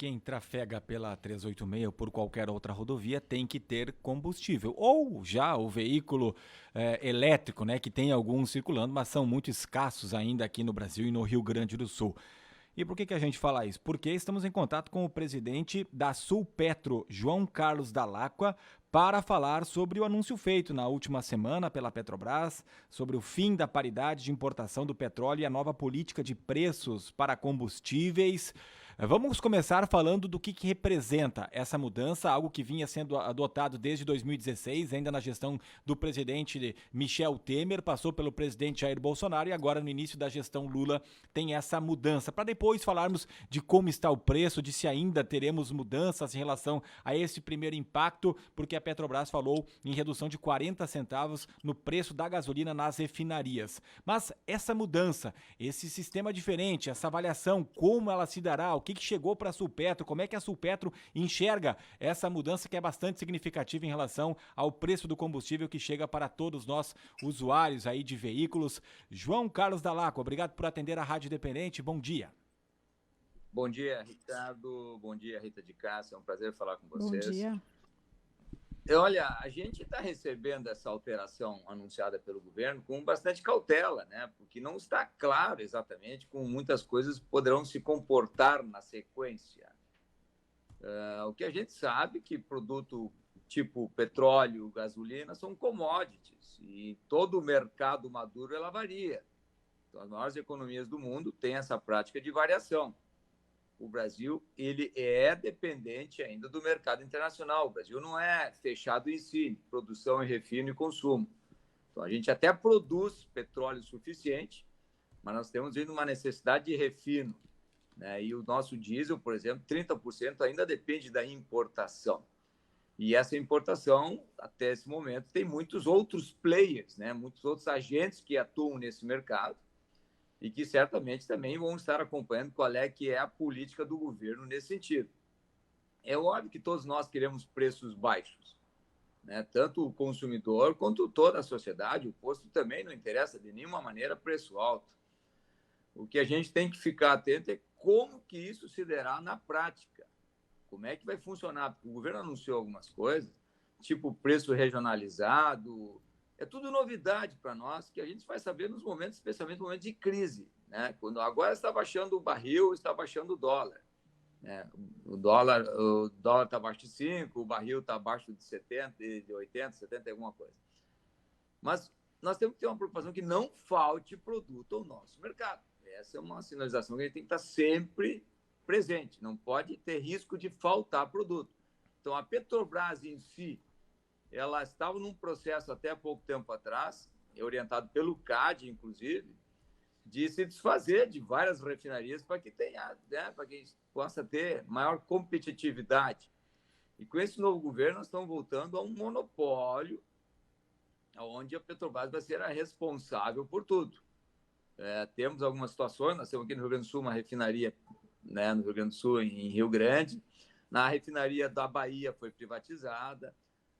quem trafega pela 386 ou por qualquer outra rodovia tem que ter combustível. Ou já o veículo elétrico, né, que tem alguns circulando, mas são muito escassos ainda aqui no Brasil e no Rio Grande do Sul. E por que a gente fala isso? Porque estamos em contato com o presidente da Sulpetro, João Carlos Dall'Acqua, para falar sobre o anúncio feito na última semana pela Petrobras, sobre o fim da paridade de importação do petróleo e a nova política de preços para combustíveis. Vamos começar falando do que representa essa mudança, algo que vinha sendo adotado desde 2016, ainda na gestão do presidente Michel Temer, passou pelo presidente Jair Bolsonaro e agora no início da gestão Lula tem essa mudança. Para depois falarmos de como está o preço, de se ainda teremos mudanças em relação a esse primeiro impacto, porque a Petrobras falou em redução de 40 centavos no preço da gasolina nas refinarias. Mas essa mudança, esse sistema diferente, essa avaliação, como ela se dará, o que chegou para a Sulpetro, como é que a Sulpetro enxerga essa mudança que é bastante significativa em relação ao preço do combustível que chega para todos nós usuários aí de veículos. João Carlos Dall'Acqua, obrigado por atender a Rádio Independente, bom dia. Bom dia, Ricardo. Bom dia, Rita de Cássia. É um prazer falar com vocês. Bom dia. Olha, a gente está recebendo essa alteração anunciada pelo governo com bastante cautela, né? Porque não está claro exatamente como muitas coisas poderão se comportar na sequência. O que a gente sabe é que produto tipo petróleo, gasolina, são commodities e todo o mercado maduro ela varia. Então, as maiores economias do mundo têm essa prática de variação. O Brasil ele é dependente ainda do mercado internacional. O Brasil não é fechado em si, produção e refino e consumo. Então, a gente até produz petróleo suficiente, mas nós temos ainda uma necessidade de refino, né? E o nosso diesel, por exemplo, 30% ainda depende da importação. E essa importação, até esse momento, tem muitos outros players, né? Muitos outros agentes que atuam nesse mercado, e que certamente também vão estar acompanhando qual é que é a política do governo nesse sentido. É óbvio que todos nós queremos preços baixos, né? Tanto o consumidor quanto toda a sociedade. O posto também não interessa de nenhuma maneira preço alto. O que a gente tem que ficar atento é como que isso se dará na prática. Como é que vai funcionar? Porque o governo anunciou algumas coisas, tipo preço regionalizado. É tudo novidade para nós, que a gente vai saber nos momentos, especialmente no momento de crise, né? Quando agora está baixando o barril, está baixando o dólar, né? O dólar está abaixo de 5, o barril está abaixo de 70, de 80, 70 alguma coisa. Mas nós temos que ter uma preocupação que não falte produto ao nosso mercado. Essa é uma sinalização que a gente tem que estar sempre presente. Não pode ter risco de faltar produto. Então, a Petrobras em si, ela estava num processo até pouco tempo atrás, orientado pelo CAD, inclusive, de se desfazer de várias refinarias para que tenha, né, para que possa ter maior competitividade. E com esse novo governo, nós estamos voltando a um monopólio, onde a Petrobras vai ser a responsável por tudo. Temos algumas situações, nós temos aqui no Rio Grande do Sul uma refinaria, né, no Rio Grande do Sul, em Rio Grande. Na refinaria da Bahia foi privatizada.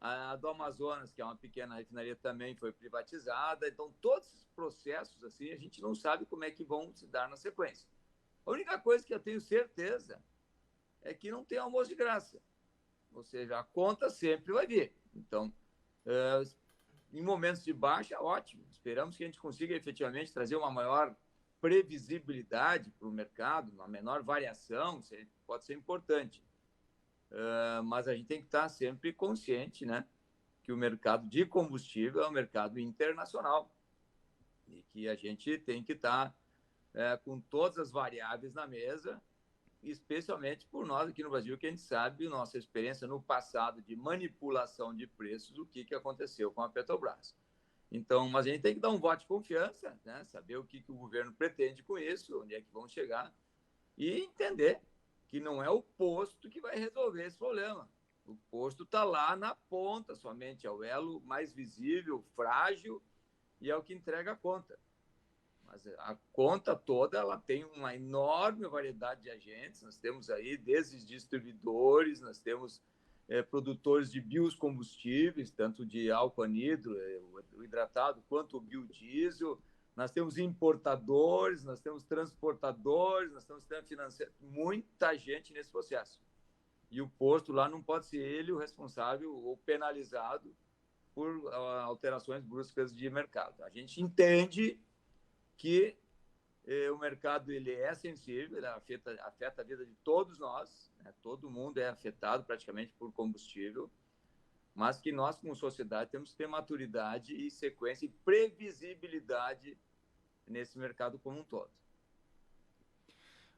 A do Amazonas, que é uma pequena refinaria, também foi privatizada. Então, todos esses processos, assim, a gente não sabe como é que vão se dar na sequência. A única coisa que eu tenho certeza é que não tem almoço de graça. Ou seja, a conta sempre vai vir. Então, em momentos de baixa, ótimo. Esperamos que a gente consiga efetivamente trazer uma maior previsibilidade para o mercado, uma menor variação, pode ser importante. Mas a gente tem que estar sempre consciente, né, que o mercado de combustível é um mercado internacional e que a gente tem que estar com todas as variáveis na mesa, especialmente por nós aqui no Brasil, que a gente sabe nossa experiência no passado de manipulação de preços, o que aconteceu com a Petrobras. Então, mas a gente tem que dar um voto de confiança, né, saber o que o governo pretende com isso, onde é que vão chegar, e entender que não é o posto que vai resolver esse problema. O posto está lá na ponta somente, é o elo mais visível, frágil, e é o que entrega a conta. Mas a conta toda ela tem uma enorme variedade de agentes. Nós temos aí desde distribuidores, nós temos produtores de biocombustíveis, tanto de álcool anidro, o hidratado, quanto o biodiesel. nós temos importadores, nós temos transportadores, nós temos sistema financeiro, muita gente nesse processo. E o posto lá não pode ser ele o responsável ou penalizado por alterações bruscas de mercado. A gente entende que o mercado ele é sensível, ele afeta a vida de todos nós, né? Todo mundo é afetado praticamente por combustível, mas que nós, como sociedade, temos que ter maturidade e sequência e previsibilidade nesse mercado como um todo.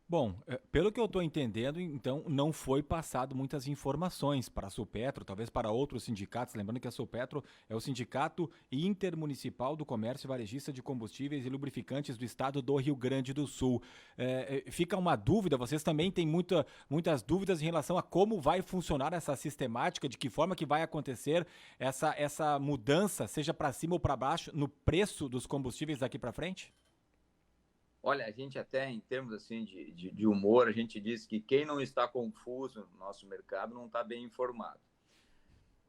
Bom, pelo que eu estou entendendo, então não foi passado muitas informações para a Supetro, talvez para outros sindicatos, lembrando que a Supetro é o Sindicato Intermunicipal do Comércio Varejista de Combustíveis e Lubrificantes do Estado do Rio Grande do Sul. Fica uma dúvida, vocês também têm muitas dúvidas em relação a como vai funcionar essa sistemática, de que forma que vai acontecer essa mudança, seja para cima ou para baixo, no preço dos combustíveis daqui para frente? Olha, a gente até, em termos assim de humor, a gente diz que quem não está confuso no nosso mercado não está bem informado.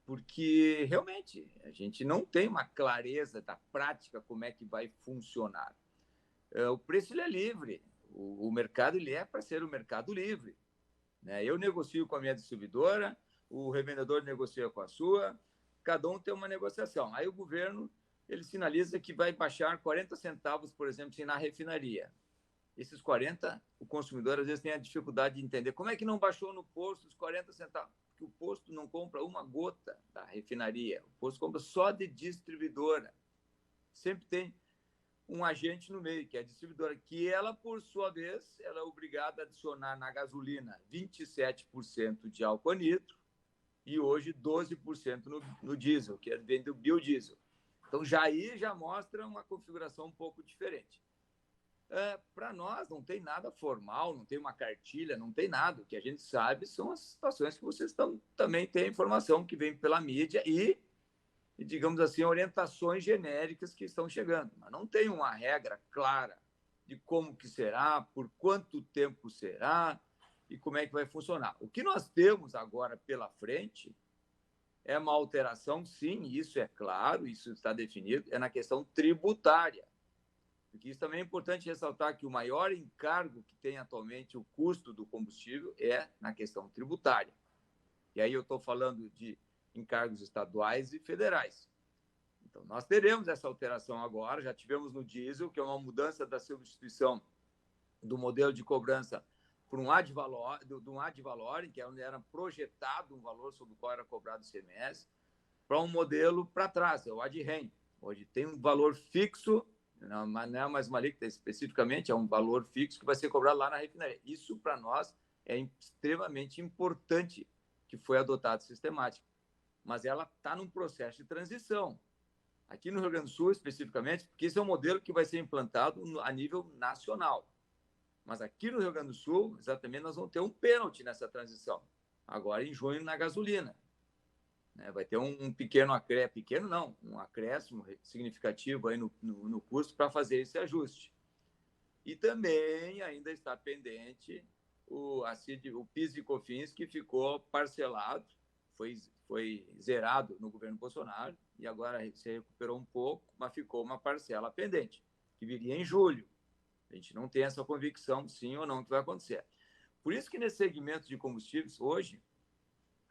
Porque, realmente, a gente não tem uma clareza da prática como é que vai funcionar. O preço ele é livre, o mercado ele é para ser um mercado livre, né? Eu negocio com a minha distribuidora, o revendedor negocia com a sua, cada um tem uma negociação. Aí o governo ele sinaliza que vai baixar 40 centavos, por exemplo, na refinaria. Esses 40, o consumidor às vezes tem a dificuldade de entender como é que não baixou no posto os 40 centavos, porque o posto não compra uma gota da refinaria, o posto compra só de distribuidora. Sempre tem um agente no meio, que é a distribuidora, que ela, por sua vez, ela é obrigada a adicionar na gasolina 27% de álcool anidro e hoje 12% no diesel, que vem do biodiesel. Então, já mostra uma configuração um pouco diferente. Para nós, não tem nada formal, não tem uma cartilha, não tem nada. O que a gente sabe são as situações que vocês também têm informação que vem pela mídia e, digamos assim, orientações genéricas que estão chegando. Mas não tem uma regra clara de como que será, por quanto tempo será e como é que vai funcionar. O que nós temos agora pela frente é uma alteração, sim, isso é claro, isso está definido, é na questão tributária. Porque isso também é importante ressaltar que o maior encargo que tem atualmente o custo do combustível é na questão tributária. E aí eu estou falando de encargos estaduais e federais. Então, nós teremos essa alteração agora, já tivemos no diesel, que é uma mudança da substituição do modelo de cobrança por um ad valorem, que é onde era projetado um valor sobre o qual era cobrado o ICMS, para um modelo para trás, é o ad rem. Hoje tem um valor fixo, não é mais uma alíquota especificamente, é um valor fixo que vai ser cobrado lá na refinaria. Isso, para nós, é extremamente importante que foi adotado sistemático. Mas ela está num processo de transição. Aqui no Rio Grande do Sul, especificamente, porque esse é um modelo que vai ser implantado a nível nacional. Mas aqui no Rio Grande do Sul, exatamente, nós vamos ter um pênalti nessa transição, agora em junho na gasolina. Vai ter um pequeno acréscimo, um acréscimo significativo aí no custo para fazer esse ajuste. E também ainda está pendente o PIS e COFINS, que ficou parcelado, foi zerado no governo Bolsonaro, e agora se recuperou um pouco, mas ficou uma parcela pendente, que viria em julho. A gente não tem essa convicção, sim ou não, que vai acontecer. Por isso que nesse segmento de combustíveis, hoje,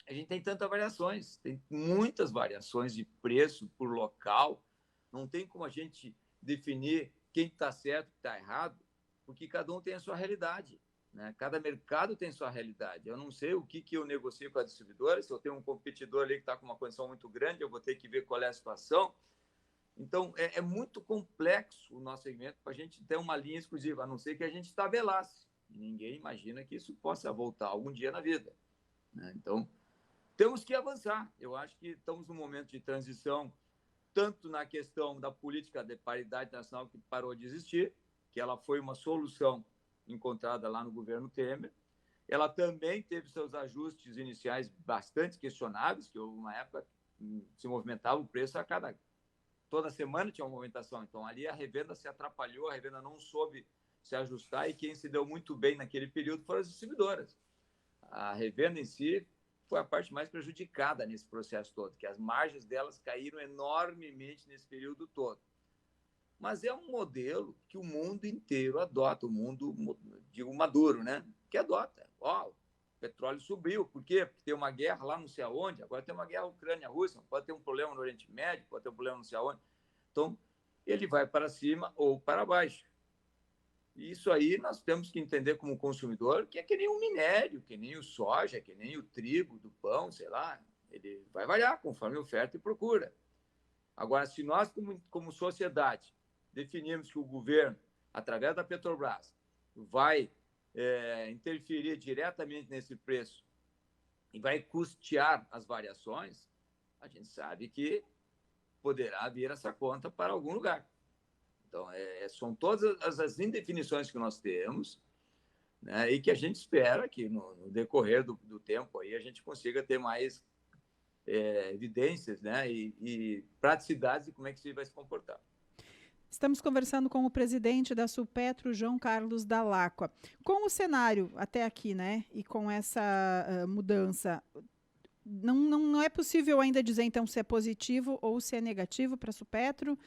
a gente tem tantas variações, tem muitas variações de preço por local, não tem como a gente definir quem está certo e está errado, porque cada um tem a sua realidade, né? Cada mercado tem sua realidade. Eu não sei o que eu negocio com a distribuidora, se eu tenho um competidor ali que está com uma condição muito grande, eu vou ter que ver qual é a situação. Então, é muito complexo o nosso segmento para a gente ter uma linha exclusiva, a não ser que a gente tabelasse. Ninguém imagina que isso possa voltar algum dia na vida, né? Então, temos que avançar. Eu acho que estamos num momento de transição, tanto na questão da política de paridade nacional, que parou de existir, que ela foi uma solução encontrada lá no governo Temer. Ela também teve seus ajustes iniciais bastante questionáveis, que houve uma época se movimentava o preço toda semana tinha uma movimentação. Então, ali a revenda se atrapalhou, a revenda não soube se ajustar, e quem se deu muito bem naquele período foram as distribuidoras. A revenda em si foi a parte mais prejudicada nesse processo todo, que as margens delas caíram enormemente nesse período todo. mas é um modelo que o mundo inteiro adota, o mundo, digo, maduro, né? Que adota. Ó, o petróleo subiu, por quê? Porque tem uma guerra lá não sei aonde, agora tem uma guerra Ucrânia-Rússia, pode ter um problema no Oriente Médio, pode ter um problema não sei aonde. Então, ele vai para cima ou para baixo. E isso aí nós temos que entender como consumidor que é que nem o minério, que nem o soja, que nem o trigo do pão, sei lá. Ele vai variar conforme oferta e procura. Agora, se nós, como sociedade, definirmos que o governo, através da Petrobras, vai interferir diretamente nesse preço e vai custear as variações, a gente sabe que poderá vir essa conta para algum lugar. Então, são todas as indefinições que nós temos, né, e que a gente espera que no decorrer do tempo aí a gente consiga ter mais evidências, né, e praticidades de como é que isso vai se comportar. Estamos conversando com o presidente da Sulpetro, João Carlos Dall'Acqua. Com o cenário até aqui, né, e com essa mudança, não é possível ainda dizer, então, se é positivo ou se é negativo para a Sulpetro?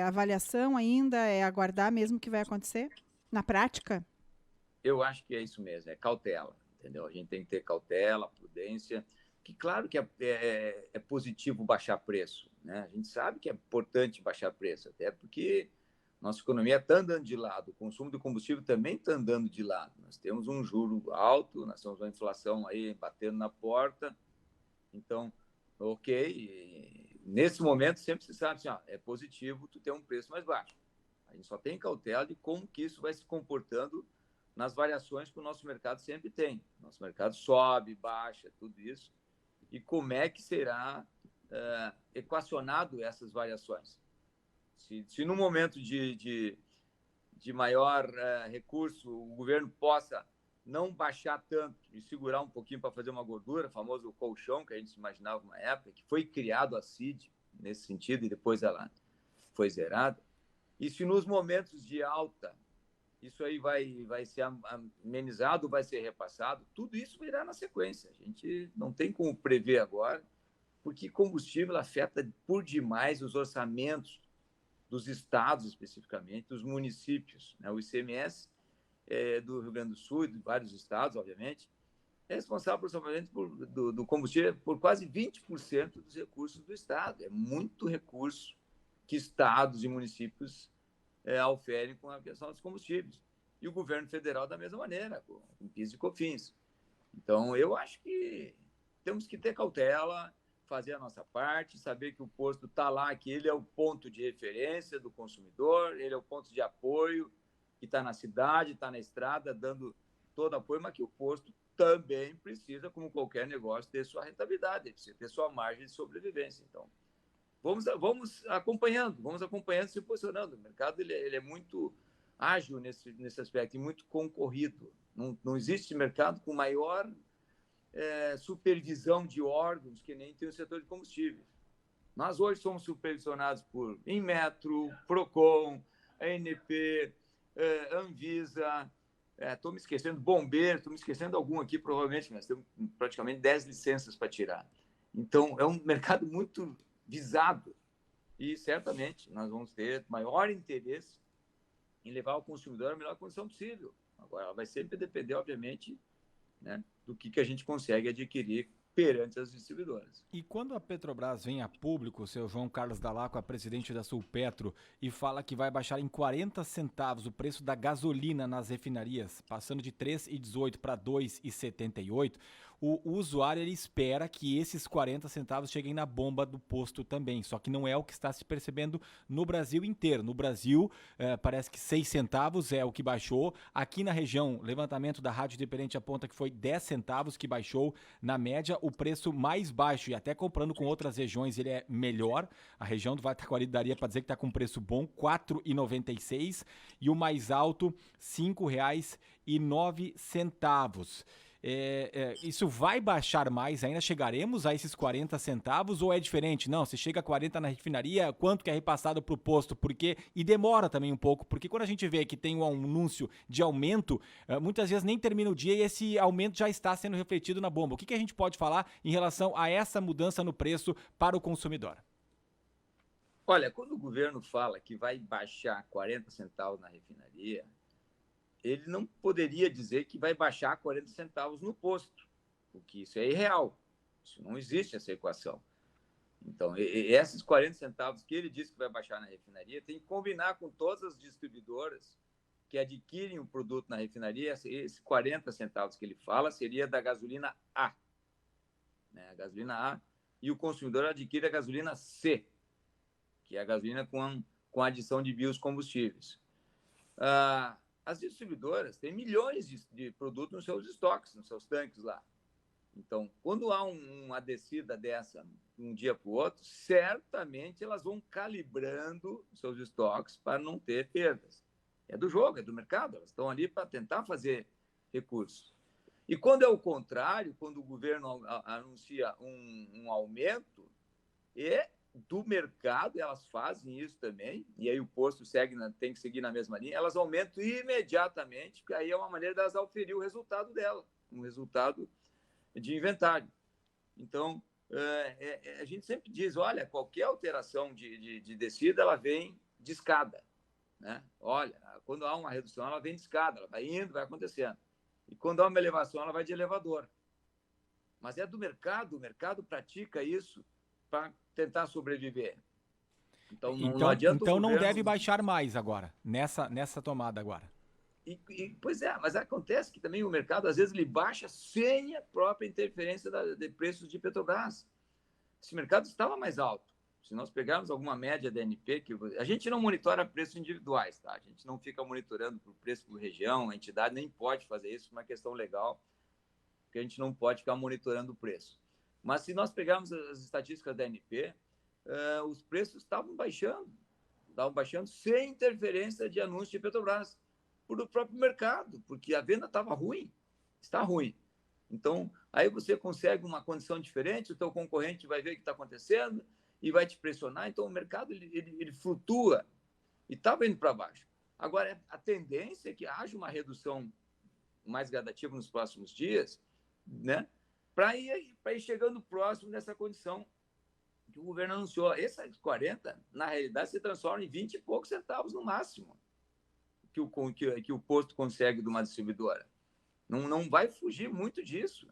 Avaliação ainda? É aguardar mesmo que vai acontecer? Na prática? Eu acho que é isso mesmo, é cautela, entendeu? A gente tem que ter cautela, prudência, que claro que é positivo baixar preço, né? A gente sabe que é importante baixar preço, até porque nossa economia está andando de lado, o consumo de combustível também está andando de lado. Nós temos um juro alto, nós temos uma inflação aí batendo na porta. Então, ok, e nesse momento sempre se sabe assim, é positivo tu ter um preço mais baixo. A gente só tem cautela de como que isso vai se comportando nas variações que o nosso mercado sempre tem. Nosso mercado sobe, baixa, tudo isso. E como é que será equacionado essas variações? Se no momento de maior recurso o governo possa não baixar tanto e segurar um pouquinho para fazer uma gordura, o famoso colchão que a gente imaginava uma época, que foi criado a CID nesse sentido e depois ela foi zerada. E se nos momentos de alta isso aí vai ser amenizado, vai ser repassado, tudo isso virá na sequência. A gente não tem como prever agora, porque combustível afeta por demais os orçamentos dos estados, especificamente, dos municípios. Né? O ICMS do Rio Grande do Sul e de vários estados, obviamente, é responsável do combustível por quase 20% dos recursos do estado. É muito recurso que estados e municípios oferem com a questão dos combustíveis. E o governo federal da mesma maneira, com PIS e COFINS. Então, eu acho que temos que ter cautela, fazer a nossa parte, saber que o posto está lá, que ele é o ponto de referência do consumidor, ele é o ponto de apoio, que está na cidade, está na estrada, dando todo apoio, mas que o posto também precisa, como qualquer negócio, ter sua rentabilidade, precisa ter sua margem de sobrevivência. Então, vamos acompanhando, se posicionando. O mercado ele é muito ágil nesse aspecto e muito concorrido. Não existe mercado com maior supervisão de órgãos que nem tem o setor de combustíveis. Nós hoje somos supervisionados por Inmetro, Procon, ANP, Anvisa, estou me esquecendo, Bombeiro, estou me esquecendo algum aqui, provavelmente, nós temos praticamente 10 licenças para tirar. Então, é um mercado muito visado e, certamente, nós vamos ter maior interesse em levar o consumidor à melhor condição possível. Agora, vai sempre depender, obviamente, né, do que a gente consegue adquirir perante as distribuidoras. E quando a Petrobras vem a público, o seu João Carlos Dall'Acqua, presidente da Sulpetro, e fala que vai baixar em 40 centavos o preço da gasolina nas refinarias, passando de 3,18 para 2,78, o usuário ele espera que esses 40 centavos cheguem na bomba do posto também, só que não é o que está se percebendo no Brasil inteiro. No Brasil, parece que 6 centavos é o que baixou. Aqui na região, levantamento da Rádio Independente aponta que foi 10 centavos que baixou na média. O preço mais baixo, e até comprando com outras regiões, ele é melhor. A região do Vale do Taquari daria para dizer que está com preço bom, R$ 4,96, e o mais alto, R$ 5,09. Isso vai baixar mais? Ainda chegaremos a esses 40 centavos ou é diferente? Não, se chega a 40 na refinaria, quanto que é repassado para o posto? E demora também um pouco, porque quando a gente vê que tem um anúncio de aumento, muitas vezes nem termina o dia e esse aumento já está sendo refletido na bomba. O que a gente pode falar em relação a essa mudança no preço para o consumidor? Olha, quando o governo fala que vai baixar 40 centavos na refinaria, ele não poderia dizer que vai baixar 40 centavos no posto, porque isso é irreal. Isso não existe, essa equação. Então, esses 40 centavos que ele disse que vai baixar na refinaria, tem que combinar com todas as distribuidoras que adquirem o produto na refinaria. Esses 40 centavos que ele fala seria da gasolina A, né? A gasolina A, e o consumidor adquire a gasolina C, que é a gasolina com adição de biocombustíveis. As distribuidoras têm milhões de produtos nos seus estoques, nos seus tanques lá. Então, quando há uma descida dessa de um dia para o outro, certamente elas vão calibrando seus estoques para não ter perdas. É do jogo, é do mercado, elas estão ali para tentar fazer recursos. E quando é o contrário, quando o governo anuncia um aumento, do mercado, elas fazem isso também, e aí o posto tem que seguir na mesma linha, elas aumentam imediatamente, porque aí é uma maneira delas auferir o resultado dela, um resultado de inventário. Então, a gente sempre diz, olha, qualquer alteração de descida, ela vem de escada, né? Olha, quando há uma redução, ela vem de escada, ela vai indo, vai acontecendo. E quando há uma elevação, ela vai de elevador. Mas é do mercado, o mercado pratica isso para tentar sobreviver. Então, não adianta então o governo... não deve baixar mais agora, nessa tomada agora. Pois é, mas acontece que também o mercado, às vezes, ele baixa sem a própria interferência de preços de Petrobras. Esse mercado estava mais alto. Se nós pegarmos alguma média da ANP, a gente não monitora preços individuais, tá? A gente não fica monitorando por preço por região, a entidade nem pode fazer isso, é uma questão legal, porque a gente não pode ficar monitorando o preço. Mas se nós pegarmos as estatísticas da ANP, os preços estavam baixando sem interferência de anúncio de Petrobras, por o próprio mercado, porque a venda estava ruim, está ruim. Então, aí você consegue uma condição diferente, o teu concorrente vai ver o que está acontecendo e vai te pressionar. Então, o mercado ele flutua e estava indo para baixo. Agora, a tendência é que haja uma redução mais gradativa nos próximos dias, né? Para ir chegando próximo dessa condição que o governo anunciou. Esses 40, na realidade, se transformam em 20 e poucos centavos no máximo que o posto consegue de uma distribuidora. Não vai fugir muito disso.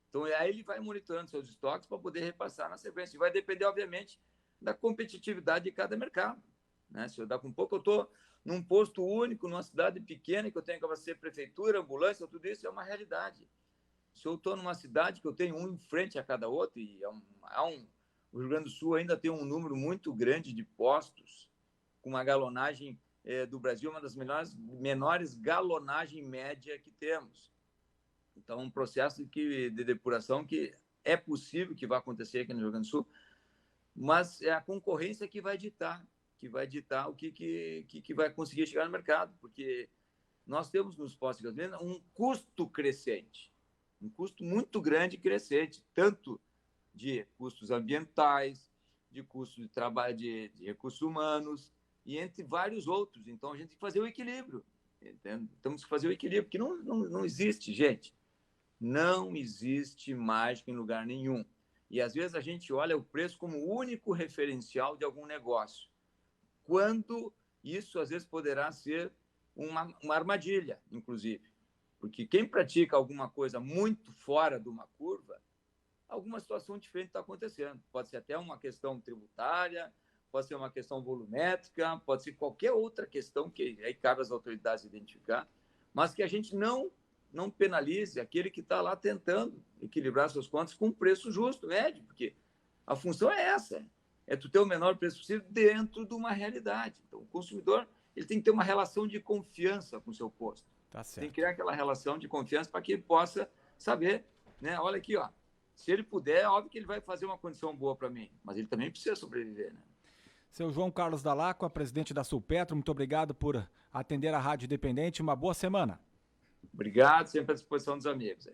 Então, aí ele vai monitorando seus estoques para poder repassar na sequência. E vai depender, obviamente, da competitividade de cada mercado, né? Se eu dar com pouco, eu estou num posto único, numa cidade pequena, que eu tenho que ser prefeitura, ambulância, tudo isso é uma realidade. Se eu estou numa cidade que eu tenho um em frente a cada outro, e o Rio Grande do Sul ainda tem um número muito grande de postos, com uma galonagem do Brasil, uma das menores galonagem média que temos. Então, um processo de depuração que é possível que vai acontecer aqui no Rio Grande do Sul, mas é a concorrência que vai ditar o que vai conseguir chegar no mercado, porque nós temos nos postos de gasolina um custo crescente, um custo muito grande e crescente, tanto de custos ambientais, de custos de trabalho, de recursos humanos, e entre vários outros. Então, a gente tem que fazer o equilíbrio. Entende? Temos que fazer o equilíbrio, porque não existe, gente. Não existe mágica em lugar nenhum. E, às vezes, a gente olha o preço como o único referencial de algum negócio, quando isso, às vezes, poderá ser uma armadilha, inclusive. Porque quem pratica alguma coisa muito fora de uma curva, alguma situação diferente está acontecendo. Pode ser até uma questão tributária, pode ser uma questão volumétrica, pode ser qualquer outra questão que aí cabe às autoridades identificar, mas que a gente não penalize aquele que está lá tentando equilibrar suas contas com um preço justo, médio, porque a função é essa, é tu ter o menor preço possível dentro de uma realidade. Então, o consumidor ele tem que ter uma relação de confiança com o seu posto. Tá certo. Tem que criar aquela relação de confiança para que ele possa saber, né? Olha aqui, ó, se ele puder, é óbvio que ele vai fazer uma condição boa para mim, mas ele também precisa sobreviver, né? Seu João Carlos Dall'Acqua, presidente da Sulpetro, muito obrigado por atender a Rádio Independente. Uma boa semana. Obrigado, sempre à disposição dos amigos.